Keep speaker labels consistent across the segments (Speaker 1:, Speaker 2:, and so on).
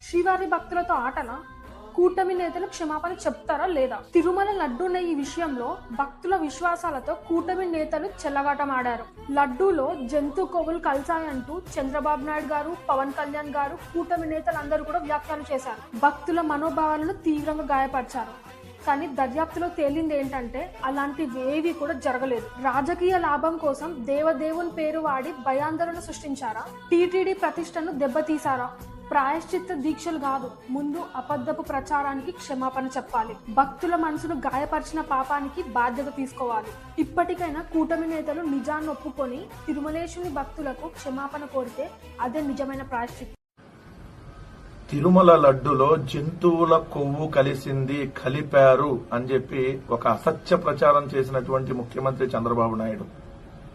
Speaker 1: శ్రీవారి భక్తులతో ఆటలా? కూటమి నేతలు క్షమాపణ చెప్తారా లేదా? తిరుమల లడ్డూ నెయ్యి విషయంలో భక్తుల విశ్వాసాలతో కూటమి నేతలు చెల్లగాటమాడారు. లడ్డూలో జంతు కొవ్వులు కలిసాయంటూ చంద్రబాబు నాయుడు గారు, పవన్ కళ్యాణ్ గారు, కూటమి నేతలందరూ కూడా వ్యాఖ్యలు చేశారు. భక్తుల మనోభావాలను తీవ్రంగా గాయపరిచారు. కానీ దర్యాప్తులో తేలింది ఏంటంటే అలాంటివేవి కూడా జరగలేదు. రాజకీయ లాభం కోసం దేవదేవుని పేరు వాడి భయాందోళన సృష్టించారా? టీటీడీ ప్రతిష్టను దెబ్బతీశారా? ప్రాయశ్చిత్త దీక్షలు కాదు, ముందు అబద్ధపు ప్రచారానికి క్షమాపణ చెప్పాలి. భక్తుల మనసును గాయపరిచిన పాపానికి బాధ్యత తీసుకోవాలి. ఇప్పటికైనా కూటమి నేతలు నిజాన్ని ఒప్పుకొని తిరుమలేశుని భక్తులకు క్షమాపణ కోరితే అదే నిజమైన ప్రాయశ్చిత్తం.
Speaker 2: తిరుమల లడ్డులో జంతువుల కొవ్వు కలిపారు అని చెప్పి ఒక అసత్య ప్రచారం చేసినటువంటి ముఖ్యమంత్రి చంద్రబాబు నాయుడు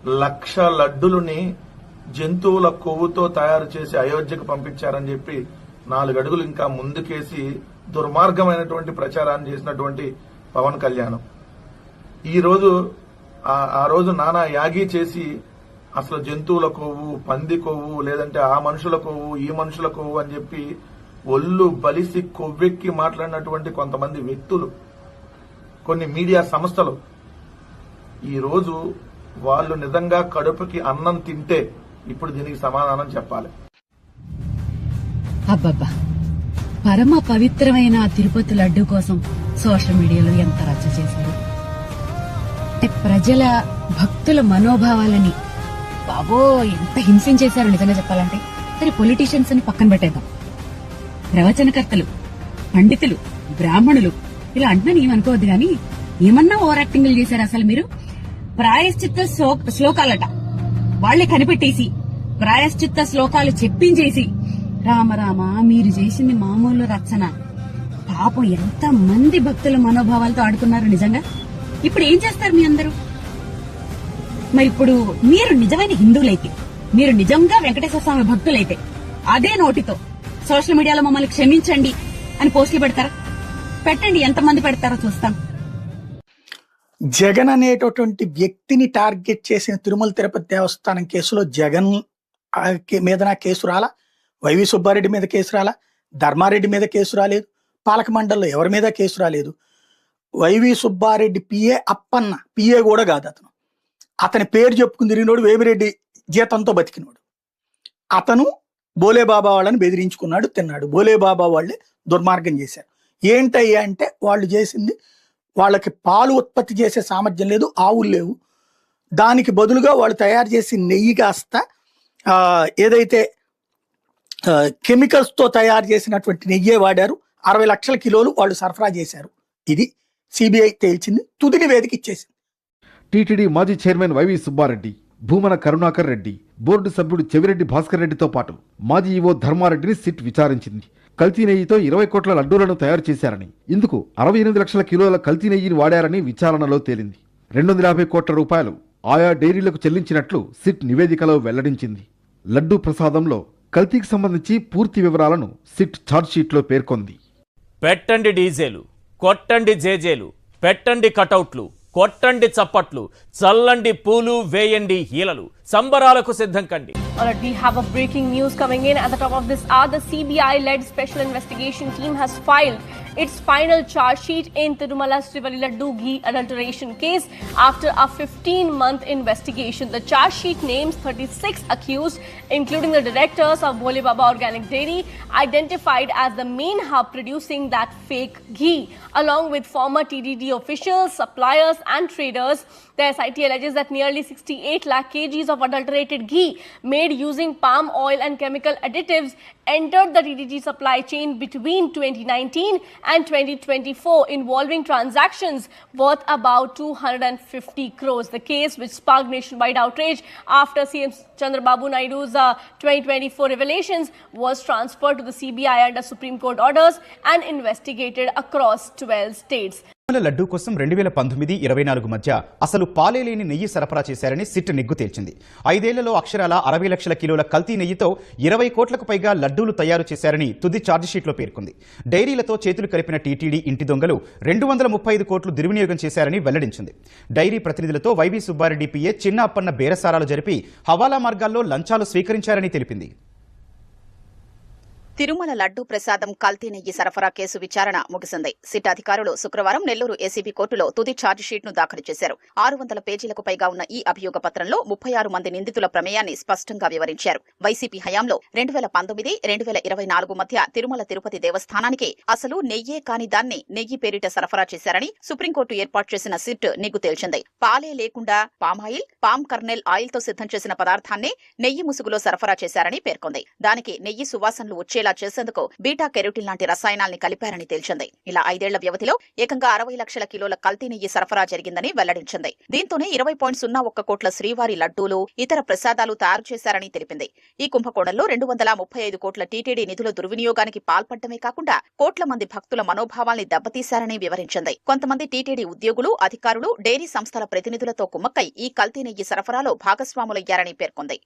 Speaker 2: 1,00,000 లడ్డులని జంతువుల కొవ్వుతో తయారు చేసి అయోధ్యకు పంపించారని చెప్పి 4 అడుగులు ఇంకా ముందుకేసి దుర్మార్గమైనటువంటి ప్రచారాన్ని చేసినటువంటి పవన్ కళ్యాణ్ ఈ రోజు ఆ రోజు నానా యాగి చేసి అసలు జంతువుల కొవ్వు, పంది కొవ్వు, లేదంటే ఆ మనుషుల కొవ్వు, ఈ మనుషుల కొవ్వు అని చెప్పి ఒళ్ళు బలిసి కొవ్వెక్కి మాట్లాడినటువంటి కొంతమంది వ్యక్తులు, కొన్ని మీడియా సంస్థలు ఈ రోజు వాళ్ళు నిజంగా కడుపుకి అన్నం తింటే ఇప్పుడు దీనికి సమాధానం చెప్పాలి.
Speaker 3: అబ్బబ్బా, పరమ పవిత్రమైన తిరుపతి లడ్డు కోసం సోషల్ మీడియాలో ఎంత రచ్చ చేశారు. ప్రజల భక్తుల మనోభావాలని బాబో ఎంత హింసించేశారు నిజంగా చెప్పాలంటే. సరే, పొలిటీషియన్స్ అని పక్కన పెట్టేద్దాం. ప్రవచనకర్తలు, పండితులు, బ్రాహ్మణులు ఇలా అంటున్నాను ఏమనుకోవద్దు గాని ఏమన్నా ఓవర్ యాక్టింగ్లు చేశారు. అసలు మీరు ప్రాయశ్చిత్త శ్లోకాలట వాళ్లే కనిపెట్టేసి ప్రాయశ్చిత్త శ్లోకాలు చెప్పించేసి రామరామ మీరు చేసింది మామూలు రచన. పాపం ఎంత మంది భక్తుల మనోభావాలతో ఆడుకున్నారు నిజంగా. ఇప్పుడు ఏం చేస్తారు మీ అందరూ? మరి ఇప్పుడు మీరు నిజమైన హిందువులైతే, మీరు నిజంగా వెంకటేశ్వర స్వామి భక్తులైతే అదే నోటితో సోషల్ మీడియాలో మమ్మల్ని క్షమించండి అని పోస్టులు పెడతారా? పెట్టండి, ఎంతమంది పెడతారో చూస్తాం.
Speaker 4: జగన్ అనేటటువంటి వ్యక్తిని టార్గెట్ చేసిన తిరుమల తిరుపతి దేవస్థానం కేసులో జగన్ మీద కేసు రాలా, వైవి సుబ్బారెడ్డి మీద కేసు రాలా, ధర్మారెడ్డి మీద కేసు రాలేదు, పాలక మండలిలో ఎవరి మీద కేసు రాలేదు. వైవి సుబ్బారెడ్డి పిఏ అప్పన్న, పిఏ కూడా కాదు అతను, అతని పేరు చెప్పుకుని తిరిగినోడు, వేమిరెడ్డి జీతంతో బతికినోడు. అతను బోలేబాబా వాళ్ళని బెదిరించుకున్నాడు, తిన్నాడు. బోలేబాబా వాళ్ళే దుర్మార్గం చేశారు. ఏంటయ్యా అంటే వాళ్ళు చేసింది, వాళ్ళకి పాలు ఉత్పత్తి చేసే సామర్థ్యం లేదు, ఆవులు లేవు. దానికి బదులుగా వాళ్ళు తయారు చేసి నెయ్యి కాస్త ఏదైతే కెమికల్స్తో తయారు చేసినటువంటి నెయ్యే వాడారు. 60 లక్షల కిలోలు వాళ్ళు సరఫరా చేశారు. ఇది సిబిఐ తేల్చింది, తుది నివేదిక ఇచ్చేసింది.
Speaker 5: టీటీడీ మాజీ చైర్మన్ వైవి సుబ్బారెడ్డి, భూమన కరుణాకర్ రెడ్డి, బోర్డు సభ్యుడు చెవిరెడ్డి భాస్కర్ రెడ్డితో పాటు మాజీ ఈవో ధర్మారెడ్డిని సిట్ విచారించింది. కల్తీ నెయ్యితో 20 కోట్ల లడ్డూలను తయారు చేశారని, ఇందుకు 68 లక్షల కిలోల కల్తీ నెయ్యిని వాడారని విచారణలో తేలింది. 250 కోట్ల రూపాయలు ఆయా డైరీలకు చెల్లించినట్లు సిట్ నివేదికలో వెల్లడించింది. లడ్డూ ప్రసాదంలో కల్తీకి సంబంధించి పూర్తి వివరాలను సిట్ ఛార్జ్షీట్లో పేర్కొంది.
Speaker 6: పెట్టండి డీజేలు, కొట్టండి జేజేలు, పెట్టండి కటౌట్లు, కొట్టండి చప్పట్లు, చల్లండి పూలు, వేయండి హీలలు, సంబరాలకు సిద్ధం కండి.
Speaker 7: Alright, we have a breaking news coming in. At the top of this hour, the CBI-led Special Investigation Team has filed its final charge sheet in Tirumala Srivalli Laddu ghee adulteration case after a 15-month investigation. The charge sheet names 36 accused, including the directors of Bole Baba Organic Dairy, identified as the main hub producing that fake ghee, along with former TDD officials, suppliers and traders. The SIT alleges that nearly 68 lakh kgs of adulterated ghee made using palm oil and chemical additives entered the TDG supply chain between 2019 and 2024, involving transactions worth about 250 crores. The case, which sparked nationwide outrage after CM Chandrababu Naidu's 2024 revelations, was transferred to the CBI under Supreme Court orders and investigated across 12 states.
Speaker 8: Laddu కోసం 2019-24 మధ్య అసలు పాలే లేని నెయ్యి సరఫరా చేశారని SIT నిగ్గు తేల్చింది. 5 ఏళ్లలో అక్షరాల 60 లక్షల కిలోల కల్తీ నెయ్యితో 20 కోట్లకు పైగా లడ్డూలు తయారు చేశారని తుది ఛార్జిషీట్లో పేర్కొంది. డైరీలతో చేతులు కలిపిన టీటీడీ ఇంటి దొంగలు 235 కోట్లు దుర్వినియోగం చేశారని వెల్లడించింది. డైరీ ప్రతినిధులతో వైవి సుబ్బారెడ్డి పిఏ చిన్న అప్పన్న బేరసారాలు జరిపి హవాలా మార్గాల్లో లంచాలు స్వీకరించారని తెలిపింది.
Speaker 9: తిరుమల లడ్డూ ప్రసాదం కల్తీ నెయ్యి సరఫరా కేసు విచారణ ముగిసింది. సిట్ అధికారులు శుక్రవారం నెల్లూరు ఏసీబీ కోర్టులో తుది ఛార్జిషీట్ను దాఖలు చేశారు. 600 పేజీలకు పైగా ఉన్న ఈ అభియోగ పత్రంలో 36 మంది నిందితుల ప్రమేయాన్ని స్పష్టంగా వివరించారు. వైసీపీ హయాంలో 2019, 2024 మధ్య తిరుమల తిరుపతి దేవస్థానానికి అసలు నెయ్యే కాని దాన్ని నెయ్యి పేరిట సరఫరా చేశారని సుప్రీంకోర్టు ఏర్పాటు చేసిన సిట్ నిగ్గు తేల్చింది. పాలే లేకుండా పామాయిల్, పామ్ కర్నెల్ ఆయిల్తో సిద్ధం చేసిన పదార్థాన్ని నెయ్యి ముసుగులో సరఫరా చేశారని పేర్కొంది. దానికి నెయ్యి సువాసనలు వచ్చేలా చేసేందుకు బీటా కెరోటిన్ లాంటి రసాయనాల్ని కలిపారని తేల్చింది. ఇలా 5 ఏళ్ల వ్యవధిలో ఏకంగా 60 లక్షల కిలోల కల్తీ నెయ్యి సరఫరా జరిగిందని వెల్లడించింది. దీంతోనే 20.01 కోట్ల శ్రీవారి లడ్డూలు, ఇతర ప్రసాదాలు తయారు చేశారని తెలిపింది. ఈ కుంభకోణంలో 235 కోట్ల టీటీడీ నిధుల దుర్వినియోగానికి పాల్పడమే కాకుండా కోట్ల మంది భక్తుల మనోభావాల్ని దెబ్బతీశారని వివరించింది. కొంతమంది టీటీడీ ఉద్యోగులు, అధికారులు, డైరీ సంస్థల ప్రతినిధులతో కుమ్మక్కై ఈ కల్తీ నెయ్యి సరఫరాలో భాగస్వాములయ్యారని పేర్కొంది.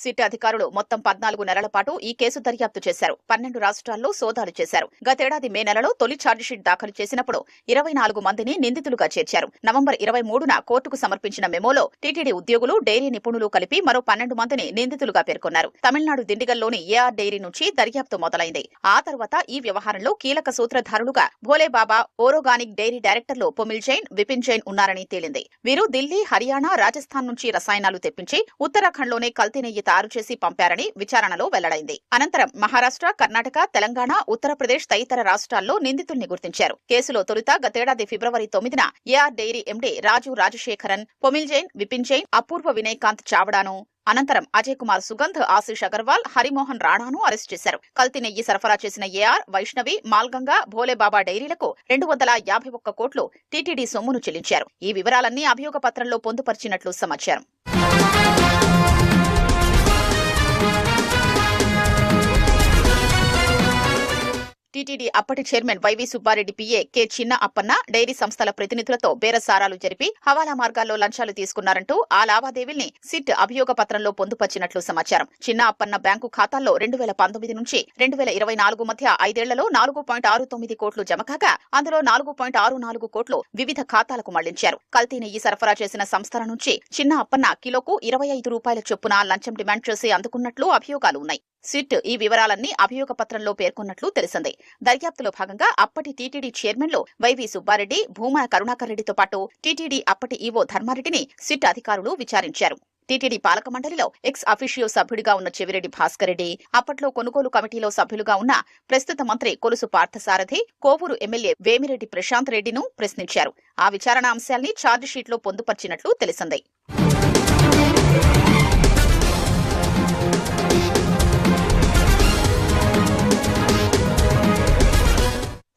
Speaker 9: సిట్ అధికారులు మొత్తం 14 నెలల పాటు ఈ కేసు దర్యాప్తు చేశారు. 12 రాష్ట్రాల్లో సోదాలు చేశారు. గతేడాది మే నెలలో తొలి ఛార్జిషీట్ దాఖలు చేసినప్పుడు 24 మందిని నిందితులుగా చేర్చారు. నవంబర్ 23న కోర్టుకు సమర్పించిన మెమోలో టీటీడీ ఉద్యోగులు, డైరీ నిపుణులు కలిపి మరో 12 మందిని నిందితులుగా పేర్కొన్నారు. తమిళనాడు దిండిగల్లోని ఏఆర్ డైరీ నుంచి దర్యాప్తు మొదలైంది. ఆ తర్వాత ఈ వ్యవహారంలో కీలక సూత్రధారులుగా భోలేబాబా ఓరోగానిక్ డైరీ డైరెక్టర్లు పొమిల్ జైన్, విపిన్ జైన్ ఉన్నారని తేలింది. వీరు ఢిల్లీ, హర్యానా, రాజస్థాన్ నుంచి రసాయనాలు తెప్పించి ఉత్తరాఖండ్లోనే కల్తీ నెయ్యి తయారు చేసి పంపారని విచారణలో వెల్లడైంది. అనంతరం మహారాష్ట్ర, కర్ణాటక, తెలంగాణ, ఉత్తరప్రదేశ్ తదితర రాష్ట్రాల్లో నిందితుల్ని గుర్తించారు. కేసులో తొలుత గతేడాది ఫిబ్రవరి 9న ఏఆర్ డైరీ ఎండీ రాజు రాజశేఖరన్, పొమిల్ జైన్, విపిన్ జైన్, అపూర్వ వినయకాంత్ చావడాను, అనంతరం అజయ్ కుమార్ సుగంధ్, ఆశీష్ అగర్వాల్, హరిమోహన్ రాణాను అరెస్ట్ చేశారు. కల్తీ నెయ్యి సరఫరా చేసిన ఏఆర్, వైష్ణవి, మాల్గంగా, భోలేబాబా డైరీలకు 251 కోట్లు టీటీడీ సొమ్మును చెల్లించారు. ఈ వివరాలన్నీ అభియోగ పత్రంలో పొందుపరిచినట్లు సమాచారం. టీటీడీ అప్పటి chairman YV Subba Reddy PA K Chinna Appanna dairy సంస్థల ప్రతినిధులతో బేరసారాలు జరిపి హవాలా మార్గాల్లో లంచాలు తీసుకున్నారంటూ ఆ లావాదేవీల్ని సిట్ అభియోగ పత్రంలో పొందుపరిచినట్లు సమాచారం. చిన్న అప్పన్న బ్యాంకు ఖాతాల్లో 2019 నుంచి 2024 మధ్య 5 ఏళ్లలో 4.69 కోట్లు జమ కాగా అందులో 4.64 కోట్లు వివిధ ఖాతాలకు మళ్లించారు. కల్తీ నెయ్యి సరఫరా చేసిన సంస్థల నుంచి చిన్న అప్పన్న కిలోకు 25 రూపాయల చొప్పున లంచం డిమాండ్ చేసి అందుకున్నట్లు అభియోగాలు ఉన్నాయి. సిట్ ఈ వివరాలన్నీ అభియోగ పత్రంలో పేర్కొన్నట్లు తెలిసింది. దర్యాప్తులో భాగంగా అప్పటి టీటీడీ చైర్మన్లు వైవీ సుబ్బారెడ్డి, భూమన కరుణాకర్ రెడ్డితో పాటు టీటీడీ అప్పటి ఈవో ధర్మారెడ్డిని సిట్ అధికారులు విచారించారు. టీటీడీ పాలక మండలిలో ఎక్స్ అఫీషియో సభ్యుడిగా ఉన్న చెవిరెడ్డి భాస్కర్ రెడ్డి, అప్పట్లో కొనుగోలు కమిటీలో సభ్యులుగా ఉన్న ప్రస్తుత మంత్రి కొలుసు పార్థసారథి, కోవూరు ఎమ్మెల్యే వేమిరెడ్డి ప్రశాంత్ రెడ్డిను ప్రశ్నించారు. ఆ విచారణ అంశాల్ని ఛార్జిషీట్లో పొందుపర్చినట్లు తెలిసింది.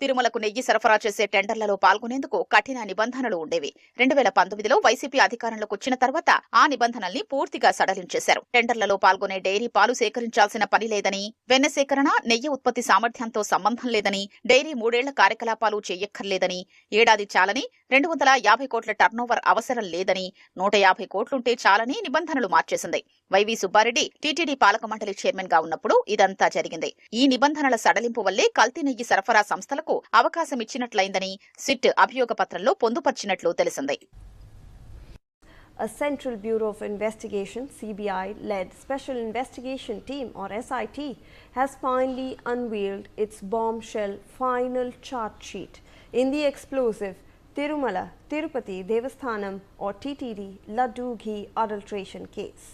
Speaker 9: తిరుమలకు నెయ్యి సరఫరా చేసే టెండర్లలో పాల్గొనేందుకు కఠిన నిబంధనలు ఉండేవి. 2019లో వైసీపీ అధికారంలోకి వచ్చిన తర్వాత ఆ నిబంధనల్ని పూర్తిగా సడలించేశారు. టెండర్లలో పాల్గొనే డైరీ పాలు సేకరించాల్సిన పని లేదని, వెన్న సేకరణ, నెయ్యి ఉత్పత్తి సామర్థ్యంతో సంబంధం లేదని, డైరీ 3 ఏళ్ల కార్యకలాపాలు చేయక్కర్లేదని, ఏడాది చాలని 250 కోట్ల టర్నోవర్ అవసరం లేదని, 150 కోట్లుంటే చాలని నిబంధనలు మార్చేసింది. వైవీ సుబ్బారెడ్డి టీటీడీ పాలక మండలి చైర్మన్ గా ఉన్నప్పుడు ఇదంతా జరిగింది. ఈ నిబంధనల సడలింపు వల్లే కల్తీ నెయ్యి సరఫరా సంస్థలకు అవకాశం ఇచ్చినట్లయిందని సిట్ అభియోగ పత్రంలో పొందుపర్చినట్లు తెలిసింది.
Speaker 10: A Central Bureau of Investigation (CBI)-led Special Investigation Team or SIT has finally unveiled its bombshell final charge sheet in the explosive Tirumala Tirupati Devasthanam or TTD Laddu Ghee adulteration case,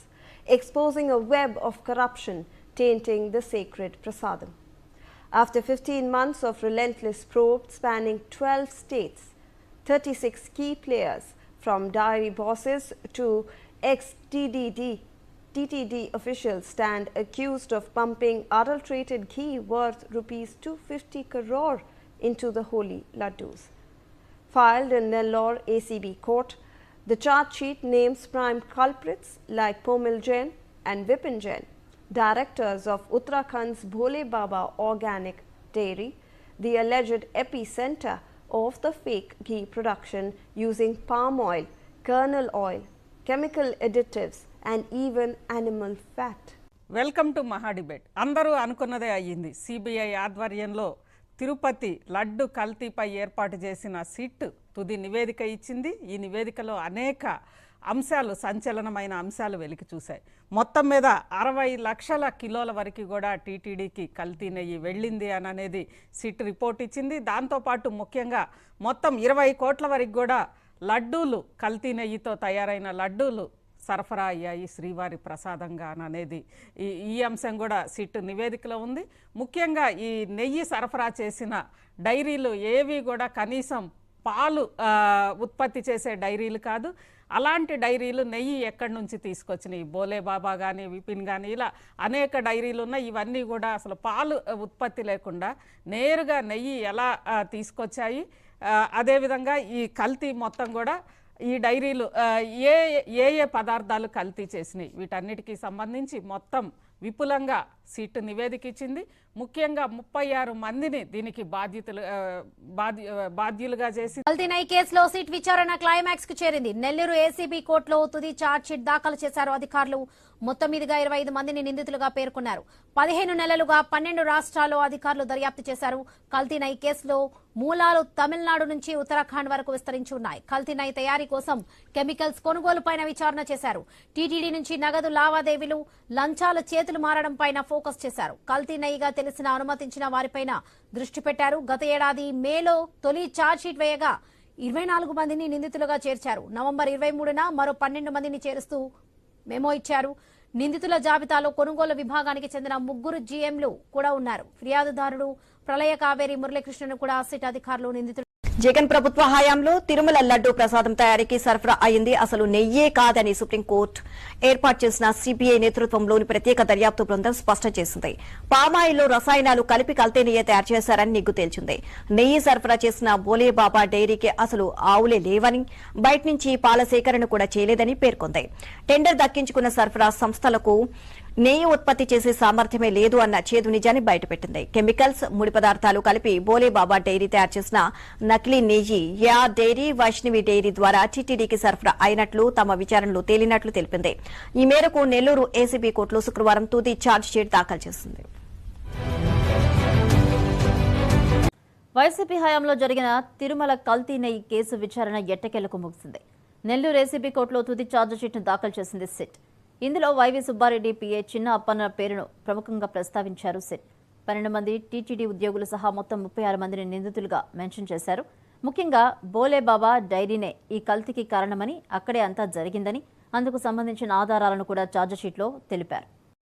Speaker 10: exposing a web of corruption tainting the sacred prasadam. After 15 months of relentless probe spanning 12 states, 36 key players from dairy bosses to ex-TTD officials stand accused of pumping adulterated ghee worth Rs 250 crore into the holy laddus. Filed in Nellore ACB court, the charge sheet names prime culprits like Pomil Jain and Vipin Jain, directors of Uttarakhand's Bhole Baba Organic Dairy, the alleged epicenter of the fake ghee production using palm oil, kernel oil, chemical additives and even animal fat.
Speaker 11: Welcome to మహా debate. అందరూ అనుకున్నదే అయ్యింది. CBI ఆధ్వర్యంలో తిరుపతి లడ్డు కల్తీపై ఏర్పాటు చేసిన SIT తుది నివేదిక ఇచ్చింది. ఈ నివేదికలో అనేక అంశాలు, సంచలనమైన అంశాలు వెలికి చూశాయి. మొత్తం మీద 60 లక్షల కిలోల వరకు కూడా టీటీడీకి కల్తీ నెయ్యి వెళ్ళింది అని అనేది సిట్ రిపోర్ట్ ఇచ్చింది. దాంతోపాటు ముఖ్యంగా మొత్తం 20 కోట్ల వరకు కూడా లడ్డూలు, కల్తీ నెయ్యితో తయారైన లడ్డూలు సరఫరా అయ్యాయి శ్రీవారి ప్రసాదంగా అనేది ఈ అంశం కూడా సిట్ నివేదికలో ఉంది. ముఖ్యంగా ఈ నెయ్యి సరఫరా చేసిన డైరీలు ఏవి కూడా కనీసం పాలు ఉత్పత్తి చేసే డైరీలు కాదు. అలాంటి డైరీలు నెయ్యి ఎక్కడి నుంచి తీసుకొచ్చినాయి, బోలే బాబా కానీ, విపిన్ కానీ, ఇలా అనేక డైరీలు ఉన్నాయి. ఇవన్నీ కూడా అసలు పాలు ఉత్పత్తి లేకుండా నేరుగా నెయ్యి ఎలా తీసుకొచ్చాయి, అదేవిధంగా ఈ కల్తీ మొత్తం కూడా ఈ డైరీలు ఏ ఏ పదార్థాలు కల్తీ చేసినాయి, వీటన్నిటికీ సంబంధించి మొత్తం విపులంగా సిట్ నివేదిక ఇచ్చింది. ముఖ్యంగా 36 మందిని దీనికి బాధ్యులుగా చేసి
Speaker 12: కల్తీ నెయ్యి కేసులో సిట్ విచారణ క్లైమాక్స్ కు చేరింది. నెల్లూరు ఏసీబీ కోర్టులో తుది ఛార్జ్ షీట్ దాఖలు చేశారు అధికారులు. మొత్తం మీదుగా 25 మందిని నిందితులుగా పేర్కొన్నారు. 15 నెలలుగా 12 రాష్ట్రాల్లో అధికారులు దర్యాప్తు చేశారు. కల్తీ నెయ్యి కేసులో మూలాలు తమిళనాడు నుంచి ఉత్తరాఖండ్ వరకు విస్తరించి ఉన్నాయి. కల్తీ నెయ్యి తయారీ కోసం కెమికల్స్ కొనుగోలుపైన విచారణ చేశారు. టీటీడీ నుంచి నగదు లావాదేవీలు, లంచాల చేతులు మారడం పైన ఫోకస్ చేశారు. కల్తీ నెయ్యిగా తెలిసిన అనుమతించిన వారిపైన దృష్టి పెట్టారు. గత ఏడాది మేలో తొలి ఛార్జ్ షీట్ వేయగా 24 మందిని నిందితులుగా చేర్చారు. నవంబర్ 23న మరో 12 మందిని చేరుస్తూ మెమో ఇచ్చారు. నిందితుల జాబితాలో కొనుగోలు విభాగానికి చెందిన 3 జీఎంలు కూడా ఉన్నారు. ఫిర్యాదుదారుడు ప్రళయ కావేరి మురళీకృష్ణను కూడా సిట్ అధికారులు నిందితులు.
Speaker 13: జగన్ ప్రభుత్వ హయాంలో తిరుమల లడ్డూ ప్రసాదం తయారీకి సరఫరా అయింది అసలు నెయ్యే కాదని సుప్రీంకోర్టు ఏర్పాటు చేసిన సిబిఐ నేతృత్వంలోని ప్రత్యేక దర్యాప్తు బృందం స్పష్టం చేసింది. పామాయిల్లో రసాయనాలు కలిపి కల్తీ నెయ్యి తయారు చేశారని నిగ్గు తేల్చింది. నెయ్యి సరఫరా చేసిన బోలే బాబా డైరీకి అసలు ఆవులే లేవని, బయట నుంచి పాల సేకరణ కూడా చేయలేదని పేర్కొంది. టెండర్ దక్కించుకున్న సరఫరా సంస్థలకు నెయ్యి ఉత్పత్తి చేసే సామర్థ్యమే లేదు అన్న చేదు నిజాన్ని బయటపెట్టింది. కెమికల్స్, ముడి పదార్థాలు కలిపి బోలే బాబా డైరీ తయారు చేసిన నకిలీ నెయ్యి యా డైరీ, వైష్ణవి డైరీ ద్వారా టీటీడీకి సరఫరా అయినట్లు తమ విచారణలో తేలినట్లు తెలిపింది. ఈ మేరకు నెల్లూరు ఏసీబీ కోర్టులో శుక్రవారం తుది ఛార్జ్ షీట్ దాఖలు చేసింది.
Speaker 14: వైసీపీ హయాంలో జరిగిన తిరుమల కల్తీ నెయ్యి కేసు విచారణ ఎట్టకేలకు ముగిసింది. నెల్లూరు ఏసీబీ కోర్టులో తుది ఛార్జ్ షీట్ను దాఖలు చేసింది సిట్. ఇందులో వైవి సుబ్బారెడ్డి పిఏ చిన్న అప్పన్న పేరును ప్రముఖంగా ప్రస్తావించారు సిట్. 12 మంది టీటీడీ ఉద్యోగులు సహా మొత్తం 36 మందిని నిందితులుగా మెన్షన్ చేశారు. ముఖ్యంగా బోలే బాబా డైరీనే ఈ కల్తీకి కారణమని, అక్కడే అంతా జరిగిందని, అందుకు సంబంధించిన ఆధారాలను కూడా ఛార్జ్ షీట్లో తెలిపారు.